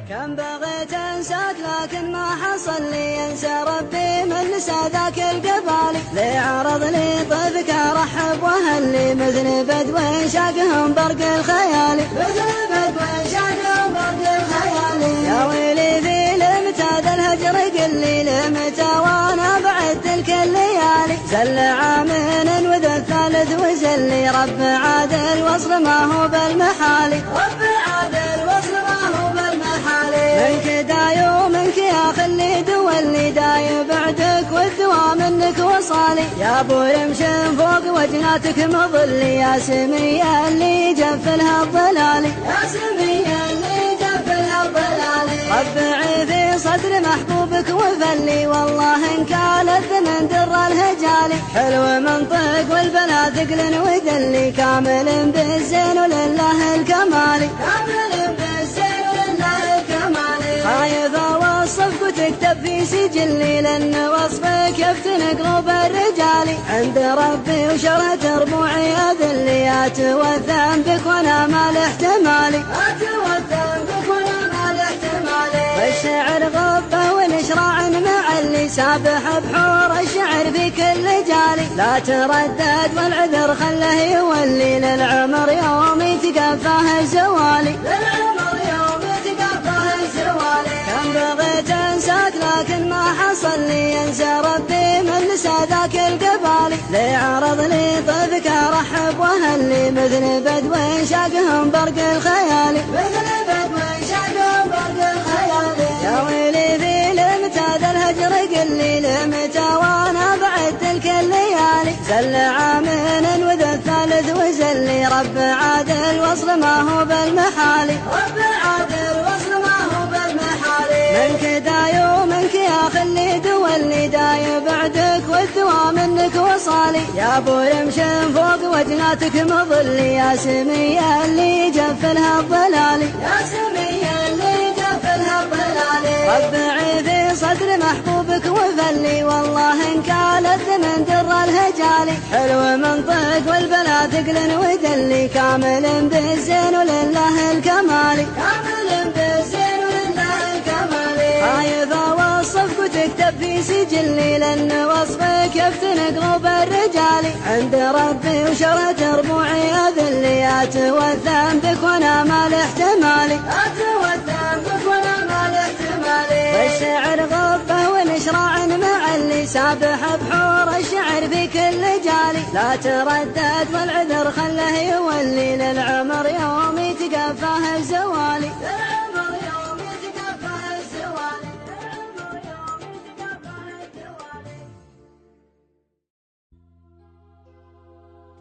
كم بغيت انساك لكن ما حصل لي، انسى ربي من نسى ذاك القبالي. لي عرض لي طيفك ارحب واهلي، مثل بدو شاقهم برق الخيالي، مثل بدو شاقهم برق الخيالي. يا ويلي في لمتى ذا الهجر قلي، لمتى وانا بعد تلك الليالي. زل عامين وذا الثالث وزلي، رب عادل وصل ما هو بالمحالي، رب عادل وصل ما هو بالمحالي. منك داي ومنك يا خلي دولي، داي بعدك والدوا منك وصالي. يا ابو رمشن فوق وجناتك مظلي، يا سمية اللي جفلها الضلالي، يا سمية اللي جفلها الضلالي. ربعي في صدر محبوبك وفلي، والله ان كان الثمن در الهجالي. حلو منطق والبنات ثقل ودلي، كامل بالزين ولله الكمالي، كامل بالزين ولله الكمالي. خايف اوصفك وتكتب في سجلي، لان وصفك يفتن قلوب الرجالي. عند ربي وشرة ربوعي اذلي، اتوثم بك وانا ما له احتمالي، اتوثم بك وانا ما له احتمالي. والشعر غبه ونشراع مع اللي سابح بحور الشعر في كل جالي. لا تردد والعذر خله يولي، للعمر يوم يتقفاه الزوالي، للعمر يوم يتقفاه الزوالي. كم بغيت انساك لكن ما حصل لي، انسى ربي من نسى ذاك القبالي. لي عرض لي طيفك ارحب واهلي، مثل بدو شاقهم برق الخيالي، مثل بدو شاقهم برق الخيالي. يا ويلي في لمتى ذا الهجر قلي، لمتى وانا بعد تلك الليالي. زل عامين وذا الثالث وزلي، رب عادل وصل ما هو بالمحالي، رب عادل وصل ما هو بالمحالي. منك داي ومنك يا خلي دولي، داي بعدك والدوا منك وصالي. يا ابو رمشن فوق وجناتك مظلي، يا سمية اللي جفلها الضلالي، يا سمية اللي جفلها الضلالي. ربعي في صدر محبوبك وفلي، والله ان كان الثمن در الهجالي. حلو منطق والبنات ثقل ودلي، كامل بالزين ولله الكمالي، كامل بالزين ولله الكمالي. خايف اوصفك وتكتب في سجلي، لان وصفك يفتن قلوب الرجالي. عند ربي وشرة ربوعي اذلي، اتوثم بك وانا ما له احتمالي، اتوثم بك وانا ما له احتمالي. والشعر غبه ونشراع مع اللي سابح بحور الشعر في كل جالي. لا تردد والعذر خله يولي، للعمر يوم يتقفاه الزوالي، للعمر يوم يتقفاه الزوالي، للعمر يوم يتقفاه الزوالي.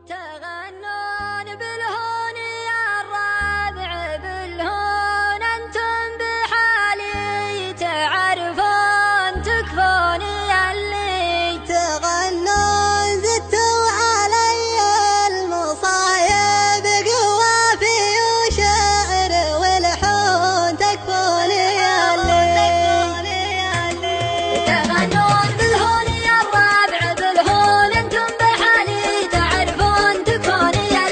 تغنون بالهون يا الرابع بالهون، انتم بحالي تعرفون تكفون ياللي. تغنون زدتوا علي المصايب قوافي وشعر والحون تكفون ياللي. تغنون بالهون يا الرابع بالهون، انتم بحالي تعرفون تكفون ياللي.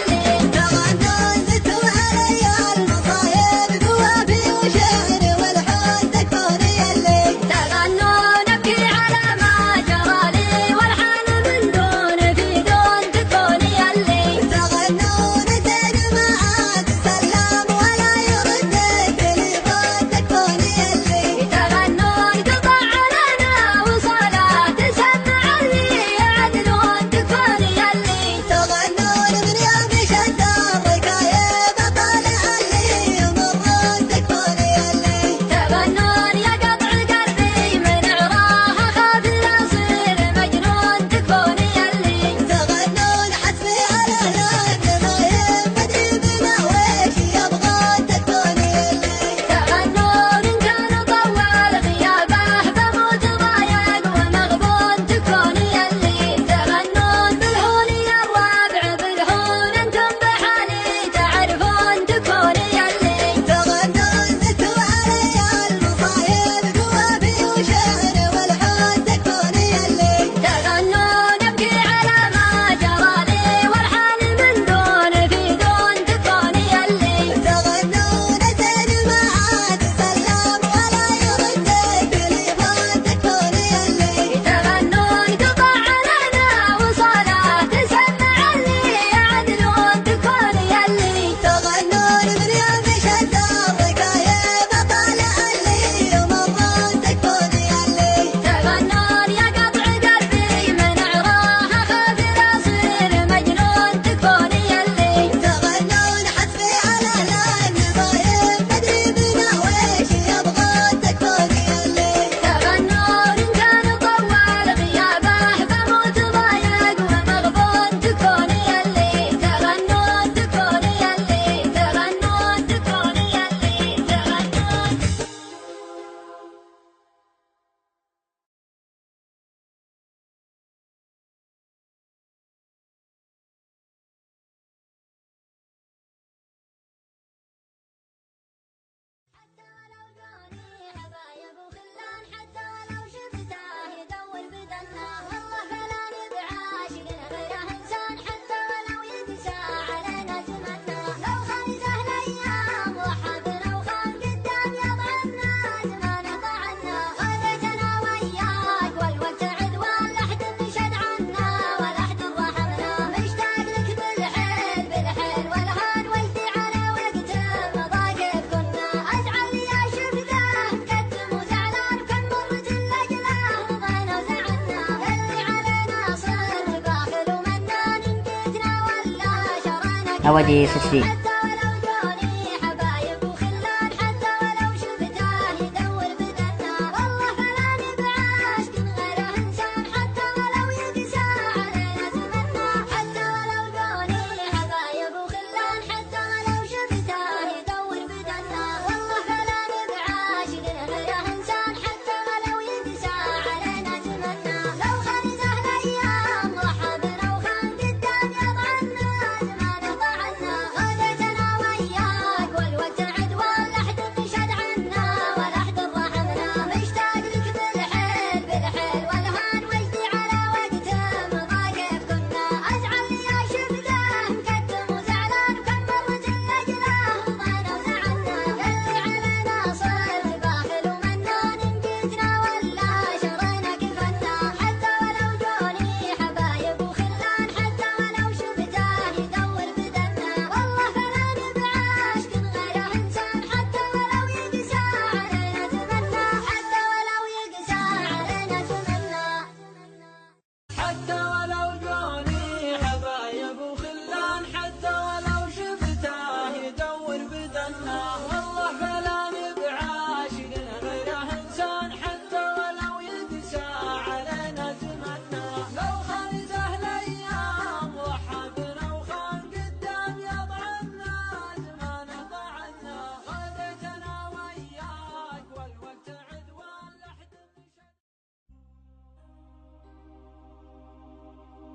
أودي ستي.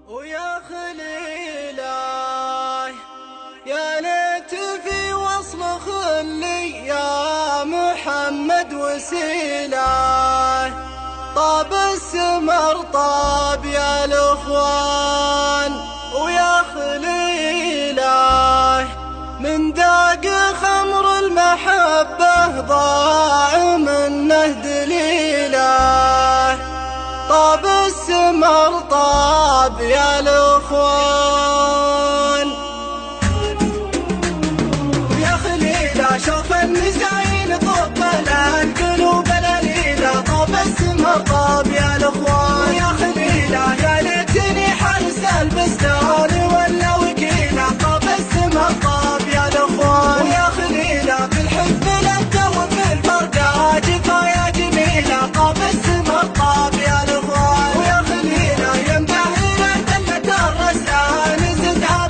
ويا خليلاي يا ليت في وصل خلي يا محمد وسيلاي، طاب السمر طاب يا الاخوان. ويا خليلاي من داق خمر المحبة ضاع منه دليلاي، طاب السمر طاب يا الاخوان. ويا خليلا شوف النزاعين طب القلوب الاليله، طاب السمر طاب يا الاخوان. ويا خليلا يا ليتني حارس البستان ولا وكيله، طاب السمر طاب يا الاخوان. ويا خليلا في الحب لبده وفي الفرقه جفايا جميله، طاب السمر طاب يا الاخوان. ويا خليلا ينبهر دلة الرسان زدها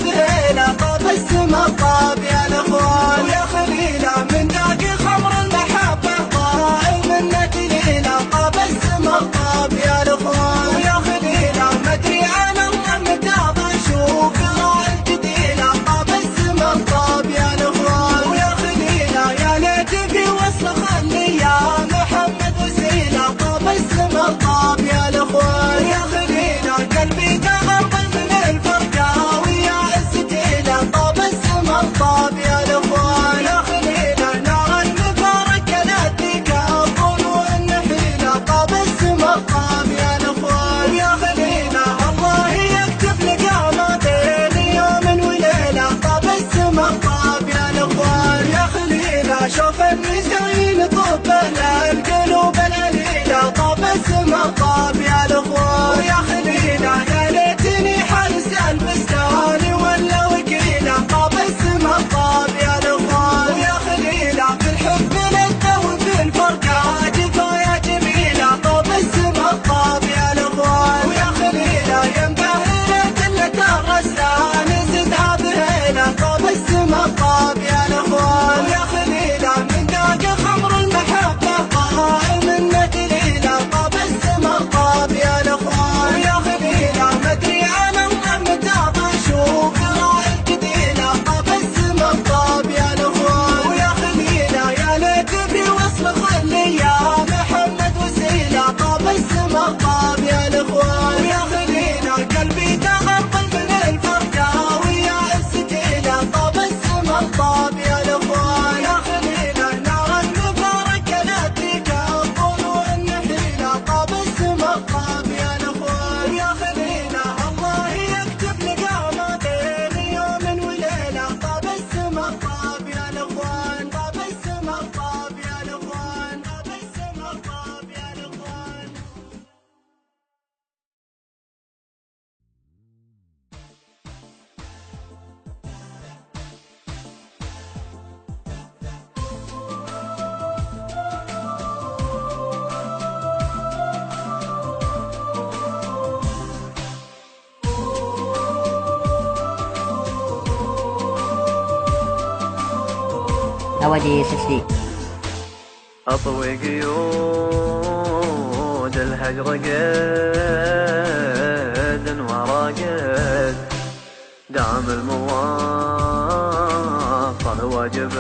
أودي سسي. أطوي قيود الهجر قيد وراقد دعم المواصل واجب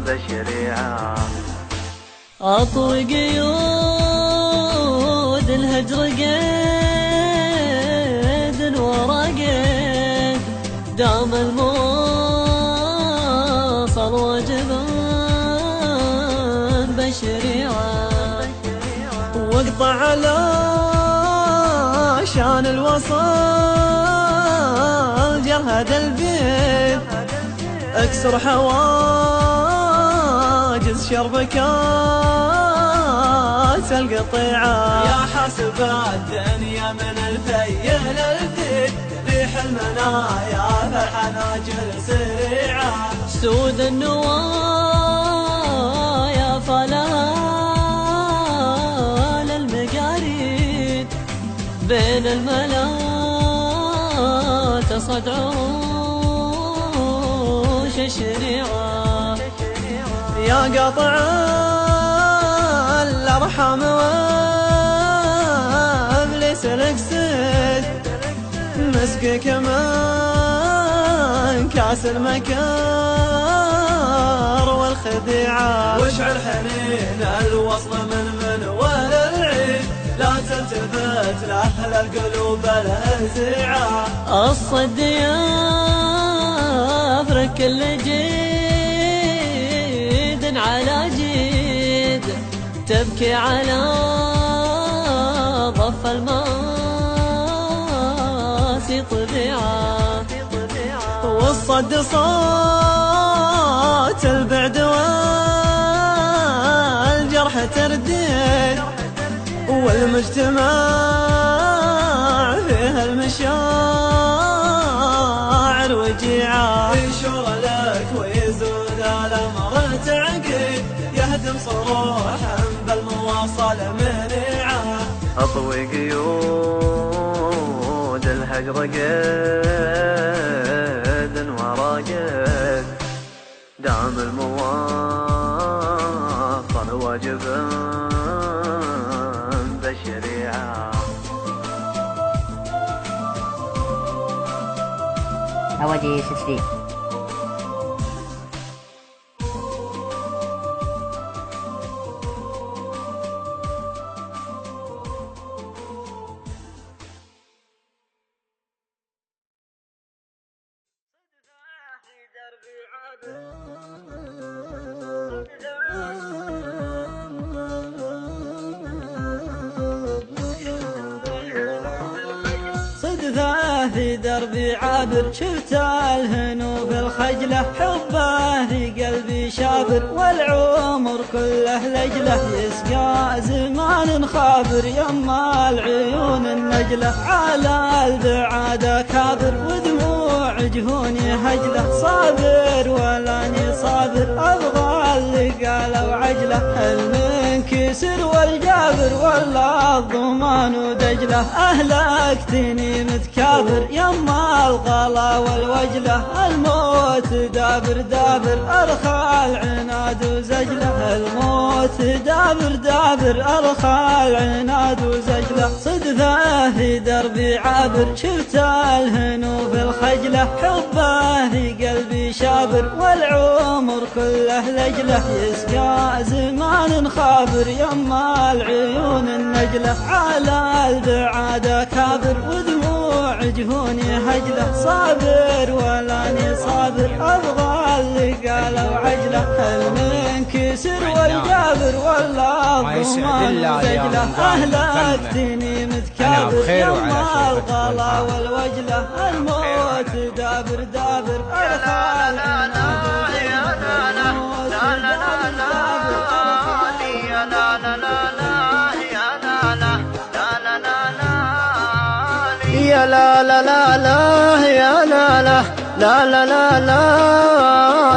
بالشريعة. أطوي قيود الهجر قيد وراقد دعم المواصل واجب بالشريعة. واقطع على شان الوصل جرهد البيت اكسر حواجز شربكات القطيعة. يا حسب الدنيا من الفي للفي ريح المنايا بالحناجر سريعة. سود النوايا فلها للمقاريد بين الملا تصعد عروش الشريعة. يا قطع الأرحام وابليس القسد مسك كمان كاس المكار والخديعة. واشعل حنين الوصل من ولا العيد لا تلتفت لأهل القلوب الهزيعة. الصد يفرق كل جيد على جيد تبكي على ضف الماسي طبيعة. والصد صوت البعد والجرح ترديد والمجتمع فيها المشاعر وجيعة. ينشر لك ويزود الأمر تعقيد يهدم صروحا بالمواصل منيعة. أطوي قيود الهجر قيد وراقد دعم المواصل واجب بالشريعة. أودي سسي. صدفة في دربي عابر شفت الهنو في الخجلة حبه في قلبي شابر والعمر كله لجله يسقى زمان خابر يما العيون النجلة على البعاد كابر ودموع جفوني هجله صابر ولاني صابر أبغى اللي قالوا عجله المنكسر والجابر ولا الضمان ودجله أهلكتني متكابر يما الغلا والوجله الموت دابر دابر أرخى العناد وزجله الموت دابر دابر أرخى العناد وزجله صدفة في دربي عابر شفت الهنو في الخجلة حبه في قلبي شابر والعمر كله لجله يسقى زمان خابر يما العيون النجلة على البعاد كابر ودموع جفوني هجله صابر ولاني صابر أبغى اللي قالوا عجله المنكسر والجابر ولا الضمان وزجله أهلكتني متكابر يما الغلا والوجله الموت دابر دابر أرخى يا لا لا لا لا يا لا لا لا لا لا لا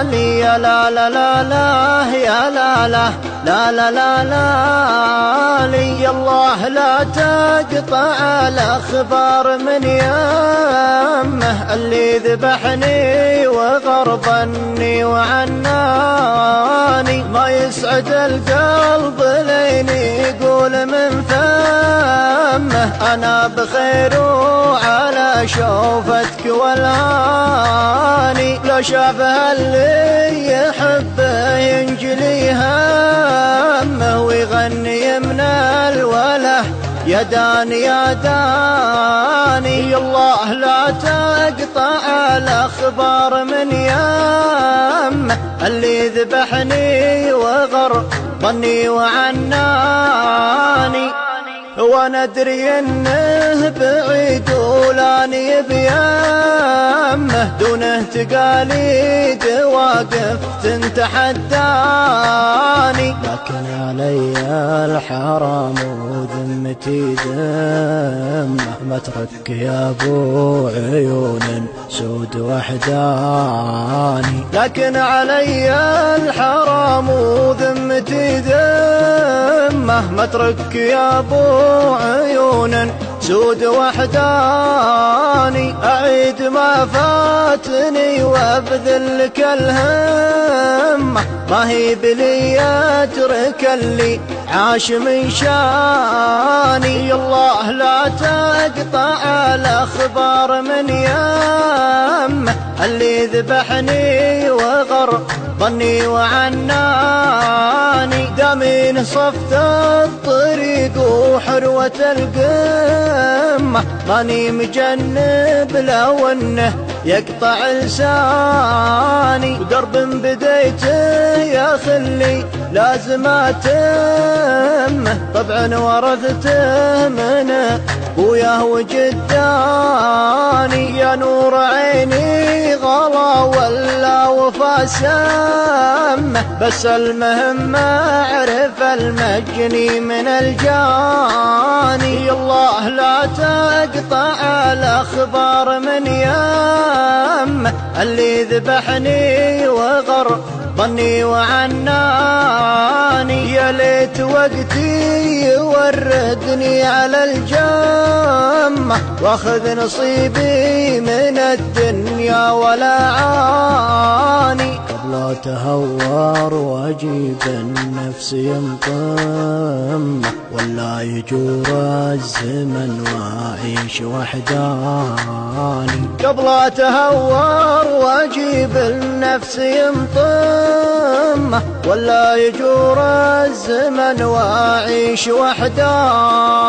لي يا لا لا لا لا يا لا لا لا لا لا لا لي الله لا تقطع الأخبار من يمه اللي ذبحني وغربني وعناني. ما يسعد القلب لين يقول من فمه أنا بخير وعلى شوفتك والهاني. لو شافها اللي يحبه ينجلي همه ويغني من الوله يا داني يا داني. الله لا تقطع الأخبار من يمه اللي ذبحني وغربني وعناني. وانا ادري انه بعيد ولاني بيمه دونه تقاليد واقف تتحداني. لكن علي الحرام وذمتي ذمه مترك يا ابو عيون سود وحداني. لكن علي الحرام وذمتي ذمه مترك يا ابو عيون سود وحداني. أعيد ما فاتني وابذل لك الهمة ما هي بلي أترك اللي عاش من شاني. الله لا تقطع الأخبار من يمه اللي ذبحني وغربني وعناني. دامين صفت الطريق وحروة القمة ماني مجنب لو انه يقطع لساني. ودرب بديته يا خلي لازم اتمه طبعا ورثته من ابوياه وجداني. يا نور عيني غلا ولا وفا سمه بس المهم اعرف المجني من الجاني. الله لا تقطع الاخبار من يمه اللي ذبحني وغربني وعناني. يا ليت وقتي يوردني على الجمة واخذ نصيبي من الدنيا ولا عاني. قبل اتهور واجيب النفس ينطم ولا يجور الزمن واعيش وحداني. قبل اتهور واجيب النفس ينطم ولا يجور الزمن واعيش وحداني.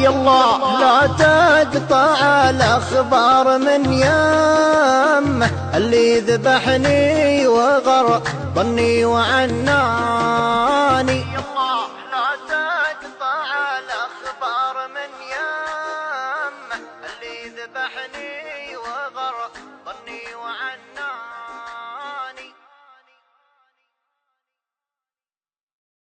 الله لا تقطع الاخبار من يمه اللي ذبحني وغربني وعناني. الله لا تقطع الاخبار من يمه اللي ذبحني